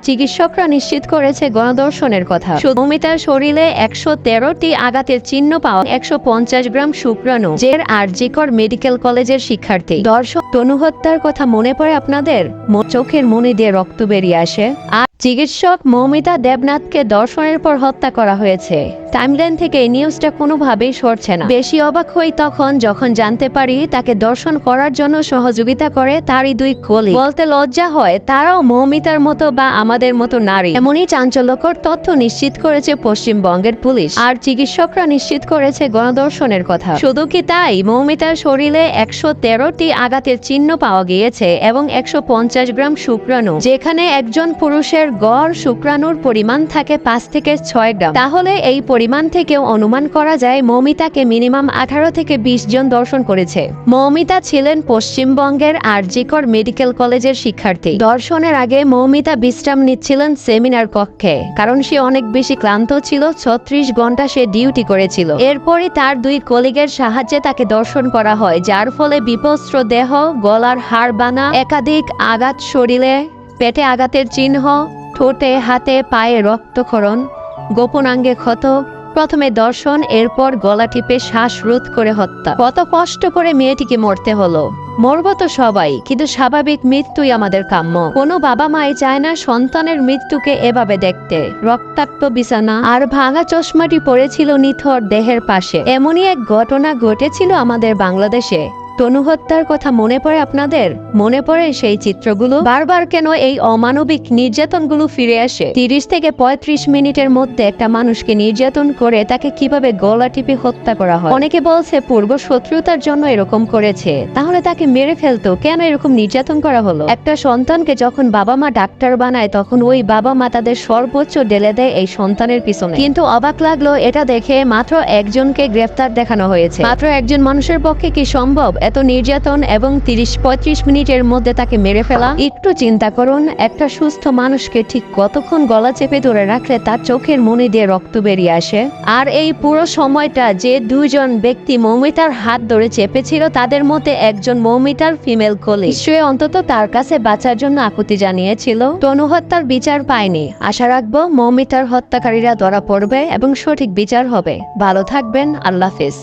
চিকিৎসকরা নিশ্চিত করেছে গণধর্ষণের কথা। মৌমিতার শরীরে ১১৩টি আঘাতের চিহ্ন পাওয়া, ১৫০ গ্রাম শুক্রাণু। জের আরজিকর মেডিকেল কলেজের শিক্ষার্থী। দর্শক, তনু হত্যার কথা মনে পড়ে আপনাদের? চোখের মনি দিয়ে রক্ত বেরিয়ে আসে। আর চিকিৎসক মৌমিতা দেবনাথকে ধর্ষণের পর হত্যা করা হয়েছে। টাইমলাইন থেকে এই নিউজটা কোনোভাবেই সরছে না। বেশি অবাক হই তখন যখন জানতে পারি তাকে ধর্ষণ করার জন্য সহযোগিতা করে তারই দুই কলি। বলতে লজ্জা হয়, তারাও মৌমিতার মতো বা আমাদের মতো নারী। এমনই চাঞ্চল্যকর তথ্য নিশ্চিত করেছে পশ্চিমবঙ্গের পুলিশ। আর চিকিৎসকরা নিশ্চিত করেছে গণধর্ষণের কথা। শুধু কি তাই, মৌমিতার শরীরে ১১৩টি আঘাতের চিহ্ন পাওয়া গিয়েছে এবং ১৫০ গ্রাম শুক্রাণু, যেখানে একজন পুরুষের গড় শুক্রাণুর পরিমাণ থাকে ৫ থেকে ৬ গ্রাম। তাহলে এই পরিমাণ থেকেও অনুমান করা যায় মৌমিতাকে মিনিমাম ১৮ থেকে ২০ জন ধর্ষণ করেছে। মৌমিতা ছিলেন পশ্চিমবঙ্গের আরজিকর মেডিকেল কলেজের শিক্ষার্থী। ধর্ষণের আগে মৌমিতা বিশ্রাম নিচ্ছিলেন সেমিনার কক্ষে, কারণ সে অনেক বেশি ক্লান্ত ছিল। ৩৬ ঘন্টা সে ডিউটি করেছিল। এরপরই তার দুই কলিগের সাহায্যে তাকে ধর্ষণ করা হয়, যার ফলে বিপস্ত্র দেহ, গলার হাড় ভাঙা, একাধিক আঘাত শরীরে, পেটে আঘাতের চিহ্ন, ঠোঁটে, হাতে, পায়ে রক্তক্ষরণ, গোপনাঙ্গে ক্ষত। প্রথমে ধর্ষণ, এরপর গলা টিপে শ্বাসরোধ করে হত্যা। কত কষ্ট করে মেয়েটিকে মরতে হলো। মরব তো সবাই, কিন্তু স্বাভাবিক মৃত্যুই আমাদের কাম্য। কোনো বাবা মাই চায় না সন্তানের মৃত্যুকে এভাবে দেখতে। রক্তাক্ত বিছানা আর ভাঙা চশমাটি পড়েছিল নিথর দেহের পাশে। এমনই এক ঘটনা ঘটেছিল আমাদের বাংলাদেশে। তনু হত্যার কথা মনে পড়ে আপনাদের? মনে পড়ে সেই চিত্রগুলো? বারবার কেন এই অমানবিক নির্যাতনগুলো ফিরে আসে? ৩০ থেকে ৩৫ মিনিটের মধ্যে একটা মানুষকে নির্যাতন করে তাকে কিভাবে গলা টিপে হত্যা করা হয়। অনেকে বলছে পূর্ব শত্রুতার জন্য এরকম করেছে। তাহলে তাকে মেরে ফেলতো, কেন এরকম নির্যাতন করা হলো? একটা সন্তানকে যখন বাবা মা ডাক্তার বানায়, তখন ওই বাবা মা তাদের সর্বোচ্চ ঢেলে দেয় এই সন্তানের পিছনে। কিন্তু অবাক লাগলো এটা দেখে, মাত্র একজনকে গ্রেফতার দেখানো হয়েছে। মাত্র একজন মানুষের পক্ষে কি সম্ভব এত নির্যাতন এবং ৩০-৩৫ মিনিটের মধ্যে তাকে মেরে ফেলা? একটু চিন্তা করুন, একটা সুস্থ মানুষকে ঠিক কতক্ষণ গলা চেপে ধরে রাখলে তার চোখের মনি দিয়ে রক্ত বেরিয়ে আসে? আর এই পুরো সময়টা যে দুইজন ব্যক্তি মৌমিতার হাত ধরে চেপেছিল, তাদের মধ্যে একজন মৌমিতার ফিমেল কলিগ। নিশ্চয়ই অন্তত তার কাছে বাঁচার জন্য আকুতি জানিয়েছিল। তনু হত্যার বিচার পায়নি। আশা রাখবো মৌমিতার হত্যাকারীরা ধরা পড়বে এবং সঠিক বিচার হবে। ভালো থাকবেন। আল্লাহ হাফেজ।